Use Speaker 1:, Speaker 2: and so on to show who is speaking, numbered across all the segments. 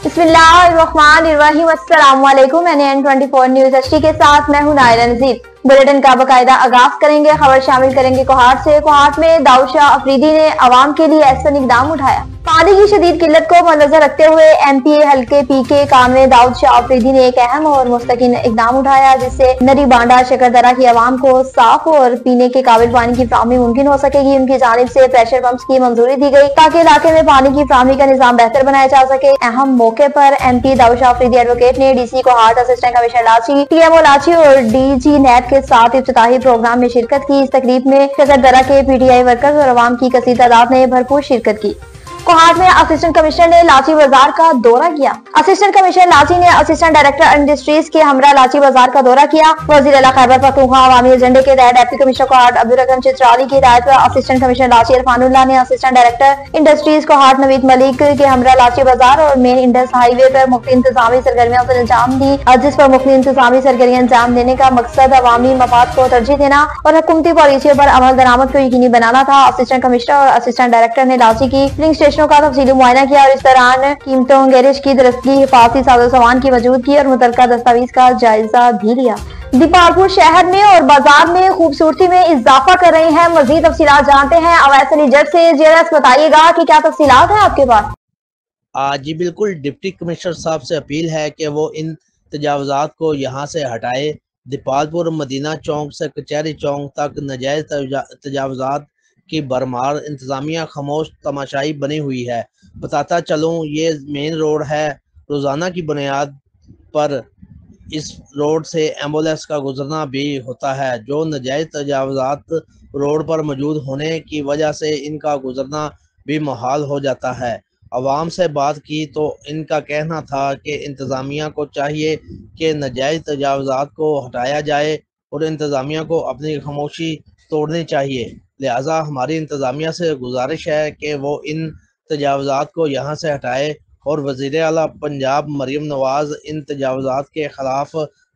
Speaker 1: बिस्मिल्लाहिर्रहमानिर्रहीम। अस्सलामुअलैकुम। NN24 news HD के साथ मैं हूं नायरा नजीर। बुलेटिन का बाकायदा आगाज करेंगे। खबर शामिल करेंगे कोहाट से। कोहाट में दाऊद शाह अफरीदी ने अवाम के लिए ऐसा इकदाम उठाया। पानी की शदीद किल्लत को मद्देनजर रखते हुए MP हल्के PK कानवे दाऊद शाह अफरीदी ने एक अहम और मुस्तकिल इकदाम उठाया, जिससे नरी बांडा शकरदरा की आवाम को साफ और पीने के काबिल पानी की फ्राहमी मुमकिन हो सकेगी। उनकी जानिब से प्रेशर पंप्स की मंजूरी दी गई ताकि इलाके में पानी की फ्राहमी का निजाम बेहतर बनाया जा सके। अहम मौके पर MP दाऊद शाह अफरीदी एडवोकेट ने DC कोहाट, असिस्टेंट कमिश्नर लाची, TMO लाची और DG NAT के साथ इफ्तिताही प्रोग्राम में शिरकत की। इस तकरीब में शकरदरा के PTI वर्कर्स और अवाम की कसीर तादाद ने भरपूर शिरकत की। कोहाट में असिस्टेंट कमिश्नर ने लाची बाजार का दौरा किया। असिस्टेंट कमिश्नर लाची ने असिस्टेंट डायरेक्टर इंडस्ट्रीज के हमरा लाची बाजार का दौरा किया। वजीर आला खैबर पख्तूनख्वा अवामी एजेंडे के तहत डिप्टी कमिश्नर कोहाट अब्दुल रहीम चित्राली की हिदायत पर असिस्टेंट कमिश्नर लाची इरफानुल्लाह ने assistant director industries Kohat Naveed Malik के हमरा लाची बाजार और मेन इंडस हाईवे पर मुख्तलिफ इंतजामी सरगर्मियों पर अंजाम दी, जिस पर मुख्तलिफ इंतजामी सरगर्मियां अंजाम देने का मकसद अवामी मफाद को तरजीह देना और हुकूमती पॉलिसियों पर अमल दरामद को यकीनी बनाना था। असिस्टेंट कमिश्नर और असिस्टेंट डायरेक्टर ने लाची की फिलिंग स्टेशनों का तफसीली मुआयना किया और इस दौरान कीमतों, गैरेज की दरस्तगी, हिफाजती साजो सामान की मौजूदगी और मुतल्लिका दस्तावेज का जायजा भी लिया। दीपालपुर शहर में और बाजार में खूबसूरती में इजाफा कर रहे हैं। मजीद तफसीलात जानते हैं अवैस अली जज से। JRS बताइएगा कि क्या तफसीलात है आपके पास?
Speaker 2: जी बिल्कुल, डिप्टी कमिश्नर साहब से अपील है कि वो इन तजावजात को यहाँ से हटाए। दीपालपुर मदीना चौक से कचहरी चौक तक नाजायज तजावजात की बरमार, इंतजामिया खामोश तमाशाई बनी हुई है। बताता चलूँ, ये मेन रोड है। रोज़ाना की बुनियाद पर इस रोड से एम्बुलेंस का गुजरना भी होता है, जो नाजायज तजावजात रोड पर मौजूद होने की वजह से इनका गुजरना भी मुहाल हो जाता है। अवाम से बात की तो इनका कहना था कि इंतज़ामिया को चाहिए कि नाजायज तजावजात को हटाया जाए और इंतज़ामिया को अपनी खामोशी तोड़नी चाहिए। लिहाजा हमारी इंतज़ामिया से गुजारिश है कि वो इन तजावजात को यहाँ से हटाए और वज़ीर आला पंजाब मरीम नवाज इन तजावजात के खिलाफ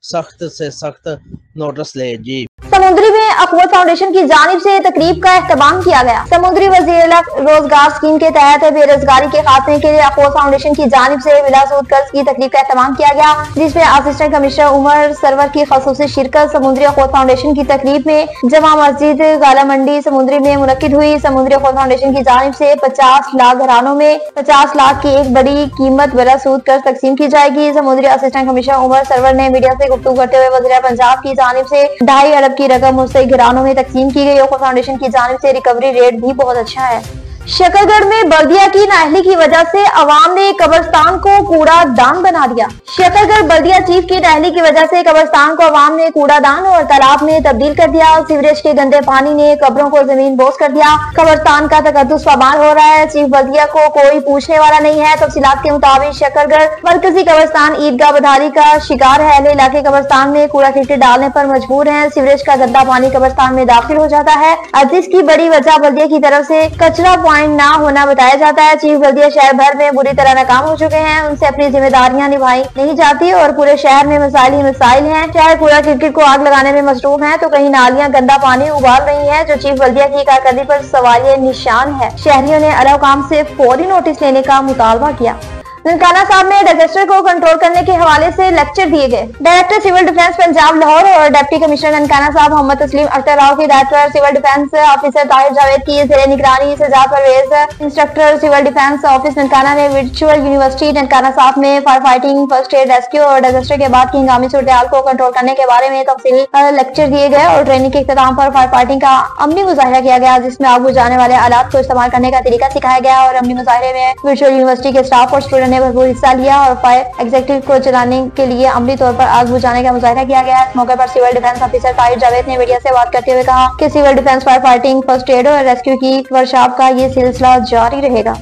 Speaker 2: सख्त से सख्त नोटिस ले। जी,
Speaker 1: समुद्री में अखवत फाउंडेशन की जानिब से तकरीब का एहतमाम किया गया। समुद्री वज़ीर रोजगार स्कीम के तहत बेरोजगारी के खात्मे के लिए अखवत फाउंडेशन की जानिब से बिला सूद कर्ज की तकरीब का एहतमाम किया गया, जिसमें असिस्टेंट कमिश्नर उमर सरवर की खसूसी शिरकत समुद्री अखवत फाउंडेशन की तकरीब में जमा मस्जिद गाला मंडी समुद्री में मुनक्किद हुई। समुद्री अखवत फाउंडेशन की जानिब से 50 लाख घरानों में 50 लाख की एक बड़ी कीमत बिला सूद कर्ज तकसीम की जाएगी। समुद्री असिस्टेंट कमिश्नर उमर सरवर ने मीडिया से गुफ्तगू करते हुए वज़ीर पंजाब की जानिब से 2.5 अरब की रकम मुस्तहिक घरानों में तकसीम की गई। अखवत फाउंडेशन की जानिब से रिकवरी रेट भी बहुत अच्छा है। शकरगढ़ में बल्दिया की नाअहली की वजह से अवाम ने कब्रिस्तान को कूड़ादान बना दिया। शकरगढ़ बल्दिया चीफ की नाअहली की वजह से कब्रिस्तान को अवाम ने कूड़ादान और तालाब में तब्दील कर दिया। सीवरेज के गंदे पानी ने कब्रों को जमीन बोस कर दिया। कब्रिस्तान का तकद्दुस पामाल हो रहा है। चीफ बल्दिया को कोई पूछने वाला नहीं है। तफसीलात के मुताबिक शकरगढ़ मरकजी कब्रिस्तान ईदगाह बधारी का शिकार है। अहले इलाके कब्रिस्तान में कूड़ा करकट डालने पर मजबूर है। सीवरेज का गंदा पानी कब्रिस्तान में दाखिल हो जाता है, जिसकी बड़ी वजह बल्दिया की तरफ से कचरा ना होना बताया जाता है। चीफ बल्दिया शहर भर में बुरी तरह नाकाम हो चुके हैं। उनसे अपनी जिम्मेदारियां निभाई नहीं जाती और पूरे शहर में मसाइल ही मसाइल हैं। चाहे कूड़ा क्रिकेट को आग लगाने में मसरूफ हैं, तो कहीं नालियां गंदा पानी उबाल रही हैं, जो चीफ बल्दिया की कारकर्दगी पर सवालिया निशान है। शहरियों ने अला हुकाम से फौरी नोटिस लेने का मुतालबा किया। ननकाना साहब में डिजास्टर को कंट्रोल करने के हवाले से लेक्चर दिए गए। Director civil defence Punjab Lahore और डिप्टी कमिश्नर ननकाना साहब मोहम्मद तस्लीम अख्तर राव की director civil defence officer Tahir Javed की जेर निगरानी Sajjad Pervez instructor civil defence office Nankana ने वर्चुअल यूनिवर्सिटी ननकाना साहब में fire fighting, first aid, rescue और डिजास्टर के बाद की हंगामी सूरत को कंट्रोल करने के बारे में तफसीली लेक्चर दिए गए और ट्रेनिंग के इख्तिताम पर फायर फाइटिंग का अमली मुजाहिरा किया गया, जिसमें आग बुझाने वाले आलात को इस्तेमाल करने का तरीका सिखाया गया। और अमली मुजाहिरे में वर्चुअल यूनिवर्सिटी के स्टाफ और स्टूडेंट ने भरपूर हिस्सा लिया और फायर एग्जीक्यूटिव को चलाने के लिए अमली तौर पर आग बुझाने का मुजाहिरा किया गया। इस मौके पर civil defence officer Tahir Javed ने मीडिया से बात करते हुए कहा कि civil defence fire fighting, first aid और रेस्क्यू की वर्कशॉप का ये सिलसिला जारी रहेगा।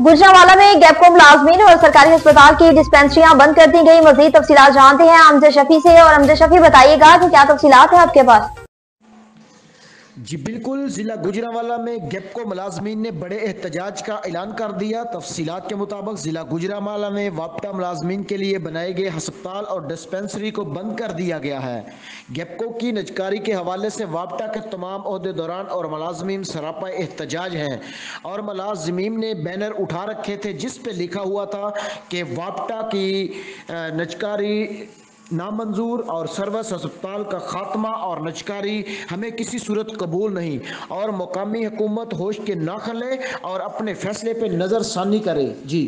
Speaker 1: गुजरांवाला में गैपको मुलाजमीन और सरकारी अस्पताल की डिस्पेंसरियां बंद कर दी गई। मजीद तफसीलात जानते हैं अमजद शफी से। और अमजद शफी बताइएगा कि क्या तफसीलात है आपके पास?
Speaker 3: जी बिल्कुल, जिला गुजरांवाला में गेपको मुलाजमीन ने बड़े एहतजाज का ऐलान कर दिया। तफसीलात के मुताबिक जिला गुजरांवाला में वापटा मुलाजमीन के लिए बनाए गए अस्पताल और डिस्पेंसरी को बंद कर दिया गया है। गेपको की निजकारी के हवाले से वापटा के तमाम ओहदेदारान और मुलाजमीन सरापा एहतजाज हैं और मुलाजमीन ने बैनर उठा रखे थे जिस पे लिखा हुआ था कि वापटा की निजकारी नामंजूर और सर्विस अस्पताल का खात्मा और निजकारी हमें किसी सूरत कबूल नहीं और मुकामी हुकूमत होश के ना खले और अपने फैसले पे नजरसानी करे। जी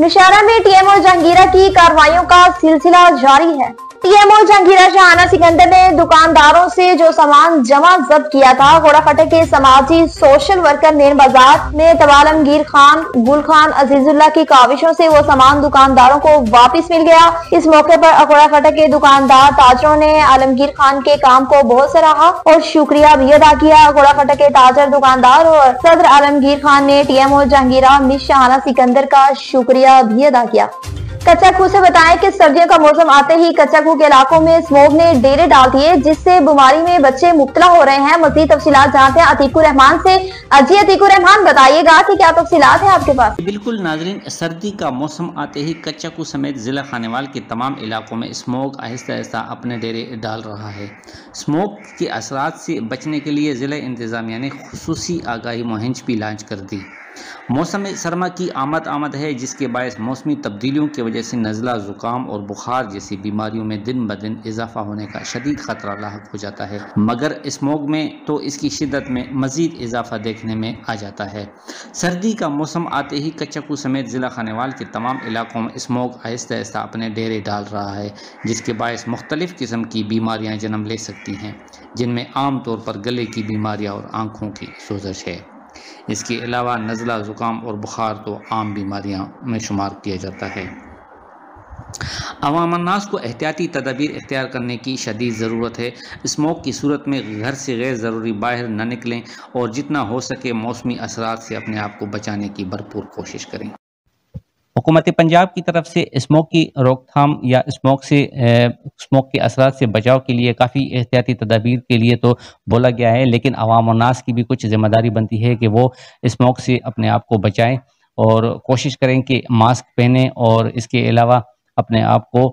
Speaker 1: नौशहरा में टीएमओ जहांगीरा की कार्रवाइयों का सिलसिला जारी है। टीएमओ जहांगीरा शाहाना सिकंदर ने दुकानदारों से जो सामान जमा जब्त किया था, गोड़ाफटे के समाजी सोशल वर्कर मेन बाजार में तबाल आलमगीर खान, गुल खान, अजीजुल्लाह की काविशों से वो सामान दुकानदारों को वापस मिल गया। इस मौके पर गोड़ाफटे के दुकानदार ताजरों ने आलमगीर खान के काम को बहुत सराहा और शुक्रिया भी अदा किया। गोड़ाफटे के ताजर, दुकानदार और सदर आलमगीर खान ने टीएमओ जहांगीरा मिस शाहाना सिकंदर का शुक्रिया भी अदा किया। कच्चा खूह से बताएं कि सर्दियों का मौसम आते ही कच्चा खूह के इलाकों में स्मोक ने डेरे डाल दिए जिससे बीमारी में बच्चे मुब्तला हो रहे हैं। मज़ीद तफसीलात जानते हैं अतीकुर रहमान से। अजी अतीकुर रहमान, बताइएगा कि क्या तफसीलात है आपके पास?
Speaker 4: बिल्कुल नाजरीन, सर्दी का मौसम आते ही कच्चा खूह समेत जिला खानेवाल के तमाम इलाकों में स्मोक आहिस्ता आहिस्ता अपने डेरे डाल रहा है। स्मोक के असरात से बचने के लिए जिला इंतजामिया ने खुसूसी आगाही मुहिम भी लॉन्च कर दी। मौसम सरमा की आमद है जिसके बायस मौसमी तब्दीलियों की वजह से नज़ला, ज़ुकाम और बुखार जैसी बीमारियों में दिन ब दिन इजाफा होने का शदीद ख़तरा लाहक हो जाता है, मगर स्मोक में तो इसकी शिद्दत में मज़ीद इजाफा देखने में आ जाता है। सर्दी का मौसम आते ही कच्चा खूह समेत ज़िला खानेवाल के तमाम इलाकों में स्मोक आहिस्ता आहिस्ता अपने डेरे डाल रहा है जिसके बायस मुख्तलिफ़ किस्म की बीमारियाँ जन्म ले सकती हैं, जिनमें आम तौर पर गले की बीमारियाँ और आँखों की सोजश है। इसके अलावा नज़ला, ज़ुकाम और बुखार तो आम बीमारियां में शुमार किया जाता है। अवाम अन्नास को एहतियाती तदबीर इख्तियार करने की शदीद ज़रूरत है। स्मोक की सूरत में घर से गैर ज़रूरी बाहर न निकलें और जितना हो सके मौसमी असरात से अपने आप को बचाने की भरपूर कोशिश करें। हुकूमत पंजाब की तरफ से स्मोक की रोकथाम या स्मोक के असरात से बचाव के लिए काफ़ी एहतियाती तदाबीर के लिए तो बोला गया है, लेकिन अवाम और नास की भी कुछ ज़िम्मेदारी बनती है कि वो स्मोक से अपने आप को बचाएं और कोशिश करें कि मास्क पहनें और इसके अलावा अपने आप को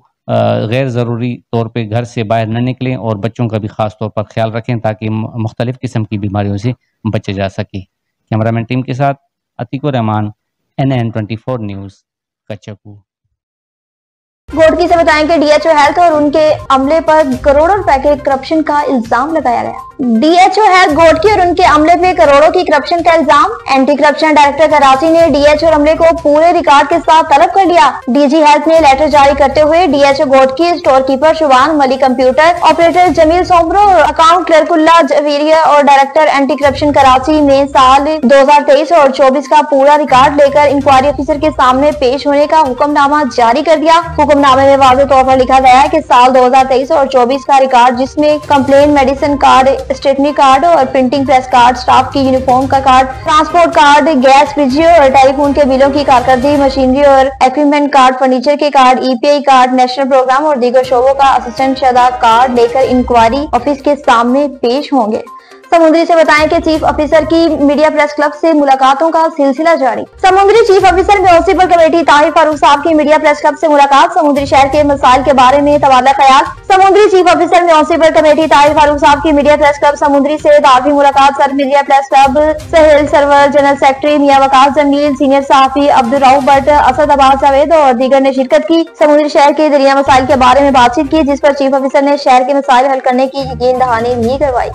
Speaker 4: गैर ज़रूरी तौर पे घर से बाहर न निकलें और बच्चों का भी ख़ास तौर पर ख्याल रखें ताकि मुख्तलिफ़ किस्म की बीमारियों से बचे जा सके। कैमरामैन टीम के साथ अतीकुर रहमान, NN24 न्यूज़, कच्चा खूह।
Speaker 1: गोडकी से बताएं कि डीएचओ हेल्थ और उनके अमले पर करोड़ों रुपए के करप्शन का इल्जाम लगाया गया। डीएचओ हेल्थ गोडकी और उनके अमले पे करोड़ों की करप्शन का इल्जाम। एंटी करप्शन डायरेक्टर कराची ने डीएचओ और अमले को पूरे रिकॉर्ड के साथ तलब कर लिया। डीजी हेल्थ ने लेटर जारी करते हुए DHO Ghotki, store keeper Shuban Malik, computer operator Jamil Soomro, account क्लर्कुल्ला जवीरिया और डायरेक्टर एंटी करप्शन कराची में साल 2023 और 24 का पूरा रिकॉर्ड लेकर इंक्वायरी ऑफिसर के सामने पेश होने का हुक्मनामा जारी कर दिया। हुक्मनामे में वाज़ेह तौर पर लिखा गया है कि साल 2023 और 24 का रिकॉर्ड, जिसमें complain medicine card, stationery card और प्रिंटिंग प्रेस कार्ड, स्टाफ की यूनिफॉर्म का कार्ड, ट्रांसपोर्ट कार्ड, गैस, बिजली और टेलीफोन के बिलों की कारकर्दगी, मशीनरी और इक्विपमेंट कार्ड, फर्नीचर के card, EPI card, national programme और दीगर शोबों का असिस्टेंट शुदा कार्ड लेकर इंक्वायरी ऑफिस के सामने पेश होंगे। समुद्री से बताएं कि चीफ ऑफिसर की मीडिया प्रेस क्लब से मुलाकातों का सिलसिला जारी। समुद्री chief officer municipal committee Tahir Farooq साहब की मीडिया प्रेस क्लब से मुलाकात। समुद्री शहर के मसाइल के बारे में तबादला ख्याल। Samundri chief officer municipal committee Tahir Farooq साहब की मीडिया प्रेस क्लब समुद्री से तारीफी मुलाकात। Sir media press club Sohail Sarwar, general secretary Mian Waqas Jamil, senior सहाफी अब्दुल रऊफ भट्ट, असद अब्बास जावेद और दीगर ने शिरकत की। समुद्री शहर के दरिया मसाइल के बारे में बातचीत की, जिस पर चीफ ऑफिसर ने शहर के मसाइल हल करने की यकीन दहानी भी करवाई।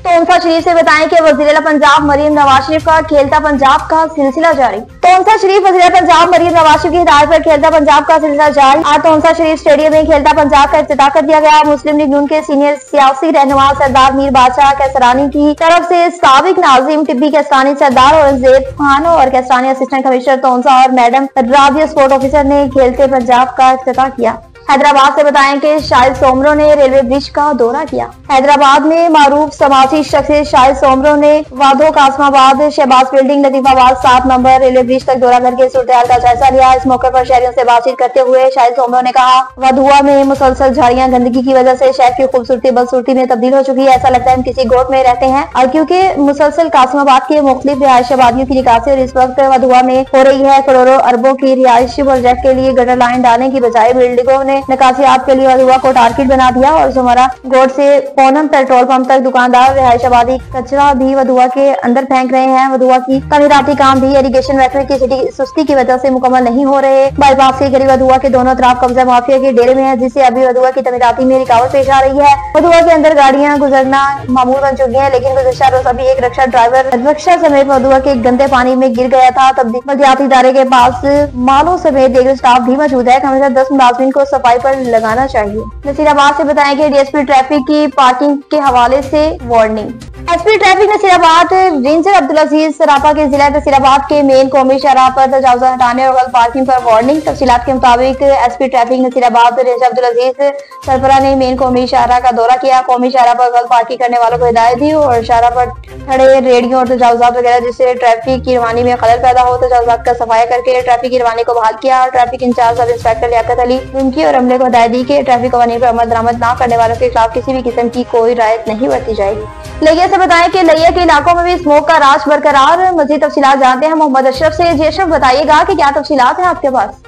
Speaker 1: तोनसा शरीफ से बताएं कि वज़ीर पंजाब मरीम नवाज शरीफ का खेलता पंजाब का सिलसिला जारी। तोनसा शरीफ वज़ीर पंजाब मरीम नवाज शरीफ की हिदायत पर खेलता पंजाब का सिलसिला जारी। आज तोनसा शरीफ स्टेडियम में खेलता पंजाब का इफ्तिताह कर दिया गया। मुस्लिम लीग नून के सीनियर सियासी रहनुमा सरदार मीर बादशाह कैसरानी की तरफ से साबिक नाजिम टिब्बी कैसरानी सरदार औरंगजेब खान और कैसरानी असिस्टेंट कमिश्नर तोनसा और मैडम राबिया स्पोर्ट ऑफिसर ने खेलते पंजाब का इफ्तिताह किया। हैदराबाद से बताएं कि शाहिद सोमरो ने रेलवे ब्रिज का दौरा किया। हैदराबाद में मारूफ समाजी शख्सियत शाहिद सोमरो ने वादो Qasimabad Shahbaz building Latifabad 7 number railway bridge तक दौरा करके सूरत-ए-हाल का जायजा लिया। इस मौके पर शहरियों से बातचीत करते हुए शाहिद सोमरो ने कहा, वधुआ में मुसलसल झाड़ियां गंदगी की वजह से शहर की खूबसूरती बदसूरती में तब्दील हो चुकी है। ऐसा लगता है हम किसी गोट में रहते हैं। और क्योंकि मुसलसल कासमाबाद के मुख्तलिफ रिहायश आबादियों की निकासी और इस वक्त वधुआ में हो रही है, करोड़ों अरबों की रिहायशी प्रोजेक्ट के लिए गटर लाइन डालने की बजाय बिल्डिंगों ने निकासियात के लिए वधुआ को टारगेट बना दिया और जुमरा गोट से पूनम पेट्रोल पंप तक दुकानदार रिहायश आबादी कचरा भी वधुआ के अंदर फेंक रहे हैं। वधुआ की तमीराती काम भी इरिगेशन महकमे की सुस्ती की वजह से मुकम्मल नहीं हो रहे। बाईपास के करीब वधुआ के दोनों तरफ कब्जा माफिया के डेरे में है, जिससे अभी वधुआ की तमीराती में रुकावट पेश आ रही है। वधुआ के अंदर गाड़ियां गुजरना मामूल बन चुकी है, लेकिन गुज़श्ता रोज अभी एक रिक्शा ड्राइवर रिक्शा समेत वधुआ के गंदे पानी में गिर गया था। तब बल्दियाती इदारे के पास मालों समेत दीगर स्टाफ भी मौजूद है। कम से कम 10 मुलाजिमीन को सफाई पर लगाना चाहिए। नसीराबाद से बताएं कि डीएसपी ट्रैफिक की पार्किंग के हवाले से warning. SP traffic Nasirabad ranger Abdul Aziz Sarafa के जिला नसीराबाद के मेन कौमी शाहराह पर तजावुज़ हटाने और गलत पार्किंग पर वार्निंग। तफसीलात के मुताबिक SP traffic Nasirabad ranger Abdul Aziz Sarfara ने मेन कौमी शाहराह का दौरा किया। कौमी शाहराह पर गलत पार्किंग करने वालों को हिदायत दी और शाहराह पर खड़े रेडियो और तजावुज़ात वगैरह जिससे ट्रैफिक की रवानी में खलल पैदा हो, तजावुज़ात का सफाया करके ट्रैफिक की रवानी को बहाल किया। Traffic incharge sub inspector Liaquat Ali उनकी और अमले को हिदायत दी कि ट्रैफिक कवानीन पर अमल दरामद न करने वालों के खिलाफ किसी भी किस्म की कोई रियायत नहीं बरती जाएगी। लिया से बताएं कि लिया के इलाकों में भी स्मोक का राज बरकरार। मजीद तफसीलात जानते हैं मोहम्मद अशरफ से। जी अशरफ, बताइएगा कि क्या तफसीलात हैं आपके पास?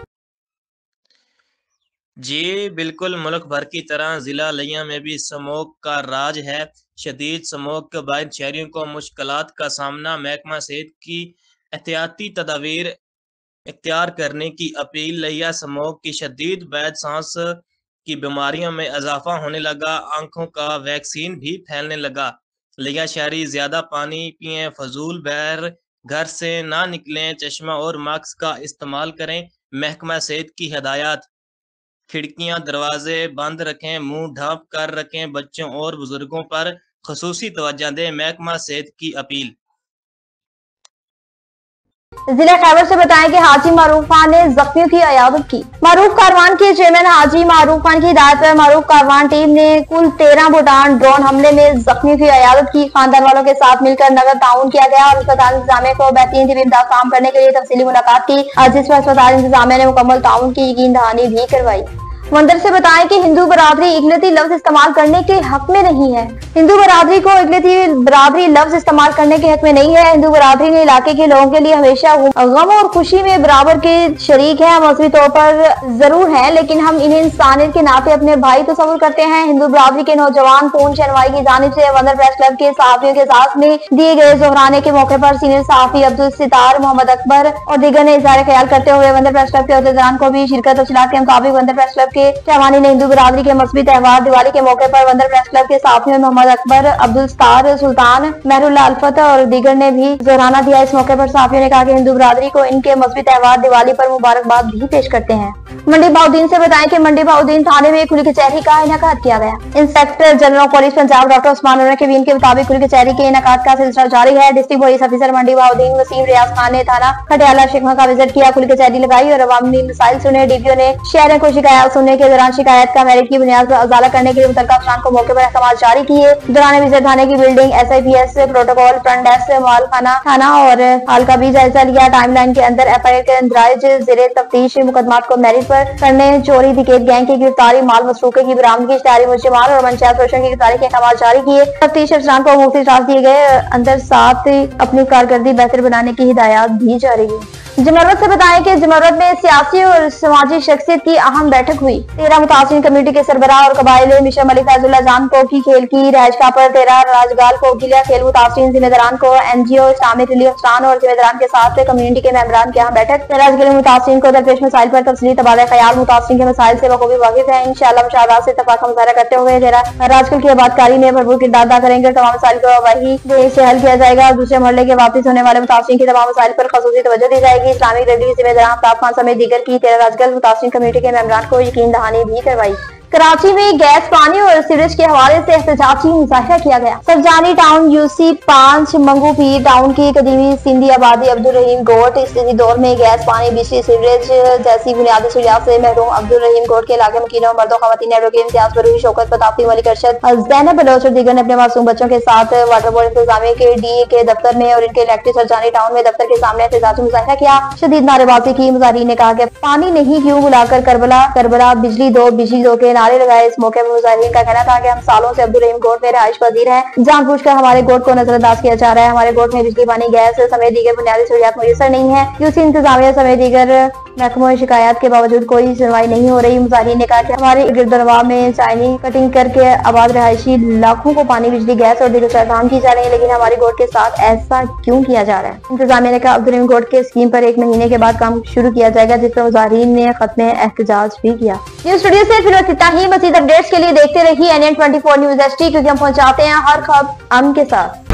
Speaker 5: जी बिल्कुल, मुल्क भर की तरह जिला लिया में भी स्मोक का राज है। शदीद स्मोक के बाद शहरियों को मुश्किलात का सामना महकमा सेहत की एहतियाती तदावीर इख्तियार करने की अपील। लिया स्मोक की शदीद बैद सांस की बीमारियों में इजाफा होने लगा, आंखों का वैक्सीन भी फैलने लगा। लिया शहरी ज्यादा पानी पिएं, फजूल बहर घर से ना निकलें, चश्मा और मास्क का इस्तेमाल करें। महकमा सेहत की हिदायत, खिड़कियां दरवाजे बंद रखें, मुंह ढांप कर रखें, बच्चों और बुजुर्गों पर खुसूसी तवज्जो दें। महकमा सेहत की अपील।
Speaker 1: जिला खैबर से बताएं कि हाजी मारूफ खान ने जख्मियों की इयादत की। मारूफ कारवान के चेयरमैन हाजी मारूफ खान की हिदायत पर मारूफ कारवान टीम ने कुल 13 भूटान ड्रोन हमले में जख्मियों की इयादत की। खानदान वालों के साथ मिलकर नगद ताउन किया गया और अस्पताल इंतजामिया को बेहतरीन तिबी इमदाद फराहम करने के लिए तफसीली मुलाकात की, जिस पर अस्पताल इंतजामिया ने मुकम्मल ताउन की यकीन दहानी भी करवाई। मंदिर से बताएं कि हिंदू बरादरी इकलती लफ्ज इस्तेमाल करने के हक में नहीं है। हिंदू बरादरी को इकलती बरादरी लफ्ज इस्तेमाल करने के हक में नहीं है। हिंदू बरादरी ने इलाके के लोगों के लिए हमेशा गम और खुशी में बराबर के शरीक है। मजहबी तौर पर जरूर है, लेकिन हम इन्हें इंसानियत के नाते अपने भाई तस्वुर करते हैं। हिंदू बरादरी के नौजवान पूर्ण शनवाई की जानिब से वंदर प्रेस क्लब के सहाफियों के साथ में दिए गए जोहराने के मौके पर सीनियर सहाफी अब्दुल सितार, मोहम्मद अकबर और दीगर ने इज़हार ख्याल करते हुए वंदर प्रेस क्लब के अहदेदारान को भी शिरकत। तफसीलात के मुताबिक वंदर प्रेस क्लब के चेयरमैन ने हिंदू बरादरी के मजहबी त्यौहार दिवाली के मौके पर वंदर प्रेस क्लब के सहाफियों मोहम्मद अकबर, अब्दुल सितार, सुल्तान, मेहरुल्लाह अल्फत और दीगर ने भी जोहराना दिया। इस मौके पर सहाफियों ने कहा कि हिंदू बरादरी को इनके मजहबी त्यौहार दिवाली पर मुबारकबाद भी पेश करते हैं। मंडी बहाउद्दीन से बताएं कि मंडी बहाउद्दीन थाने में खुली कचहरी का इनेकाद किया गया। Inspector general police Punjab doctor Usman Anwar के के मुताबिक खुली कचहरी के इनेकाद का सिलसिला जारी है। डिस्ट्रिक्ट पुलिस ऑफिसर मंडी बहाउद्दीन वसीम रियाज खान ने थाना खटियाला शिकवा का विजिट किया, खुली कचहरी लगाई और अवामी मसाइल सुने। डीपीओ ने शहरों को शिकायत सुनने के दौरान शिकायत का मेरिट की बुनियाद पर अजाला करने के लिए मुतल्लिका अफसरान को मौके पर अहकाम जारी किए। दौरान विजिट थाने की building, SIPS protocol, front desk, माल थाना और हाल का भी जायजा लिया। टाइमलाइन के अंदर FIR के अंदराज जेरे तफ्तीश मुकदमात को मेरिट पर करने, चोरी डकैत गैंग की गिरफ्तारी, माल मसरूके की बरामदगी, इश्तिहारी मुलजिमान और पंचायत रोशन की गिरफ्तारी के अहकाम जारी किए। तफ्तीश अफसरान को मुफ्ती टास्क दिए गए। अंदर साथ अपनी कारकर्दगी बेहतर बनाने की हिदायत दी जा रही है। जमरवत से बताएं कि जमरवत में सियासी और समाजी शख्सियत की अहम बैठक हुई। 13 मुतासिर कम्युनिटी के सरबराह और कबाइले मिशर मलिक फैजुल्लाह जान कोकी खेल की रहायशगाह पर 13 राजगाल कोकिला खेल मुतासिर जिम्मेदारान को NGO, इस्लामिक रिलीफ अफसरान और जिम्मेदारान के साथ कम्युनिटी के मेंबरान की अहम बैठक। 13 जिले मुतासिर को दरपेश मसाइल पर तफसीली तबादला ख्याल, मुतासिर के मसाइल से बखूबी वाकिफ है। इंशाअल्लाह मुशावरात से इत्तफाक का मुजाहरा करते हुए 13 राजगल की आबादकारी में भरपूर किरदार अदा करेंगे। तमाम मसाइल को वही से हल किया जाएगा। दूसरे मोहल्ले के वापिस होने वाले मुतासिर की तमाम मसाइल पर खसूसी तवज्जो दी जाएगी। इस्लामिक रिलीफ जिम्मेदारान तापमान समेत दीगर की 13 राजगल मुतासिर कम्युनिटी के मेंबरान को यकीन दहानी भी करवाई। कराची में गैस, पानी और सीवरेज के हवाले से एहतजाजी मुजाहिरा किया गया। सरजानी टाउन, यूसी 5, मंगू पीर टाउन की कदीमी सिंधी आबादी अब्दुल रहीम गोट इसी दौर में गैस, पानी, बिजली, सीवरेज जैसी बुनियादी सहूलियात से महरूम अब्दुल रहीम गोट के इलाके मकीनों, मर्दों, खवातीन, एडवोकेट इम्तियाज बरूही, शौकत पताफी, मलिक अरशद, ज़ैनब बलोच और दीगर ने अपने मासूम बच्चों के साथ वाटर बोर्ड इंतजामिया के डी के दफ्तर में और इनके इलेक्ट्रिक सरजानी टाउन में दफ्तर के सामने एहतजाजी मुजाहिरा किया। शदीद नारेबाजी की। मुजाहिरीन ने कहा कि पानी नहीं क्यों बुलाकर करबला, बिजली दो के नारे लगाए। इस मौके पर मुजाहिरीन का कहना था कि हम सालों से अब्दुल रहीम गोट में रिहाइश पजीर है, जानबूझकर हमारे गोट को नजरअंदाज किया जा रहा है। हमारे गोट में बिजली, पानी, गैस समेत दीगर बुनियादी सहूलियात मुयसर नहीं है। यूसी इंतजामिया समेत दीगर महकमों में शिकायत के बावजूद कोई सुनवाई नहीं हो रही। मुजाहिरीन ने कहा कि हमारे गिरदरवा में चाइनी कटिंग करके आबाद रहायशी लाखों को पानी, बिजली, गैस और दीगर फराहम की जा रही है, लेकिन हमारे गोट के साथ ऐसा क्यों किया जा रहा है। इंतजामिया ने कहा अब्दुल रहीम गोट के स्कीम पर 1 महीने के बाद काम शुरू किया जाएगा, जिस पर मुजाहिरीन ने खत्म एहतजाज भी किया। न्यूज स्टूडियो से फिलहाल इतना ही। मज़ीद अपडेट्स के लिए देखते रहिए NN24 न्यूज़ HD, क्योंकि हम पहुंचाते हैं हर खबर अमन के साथ।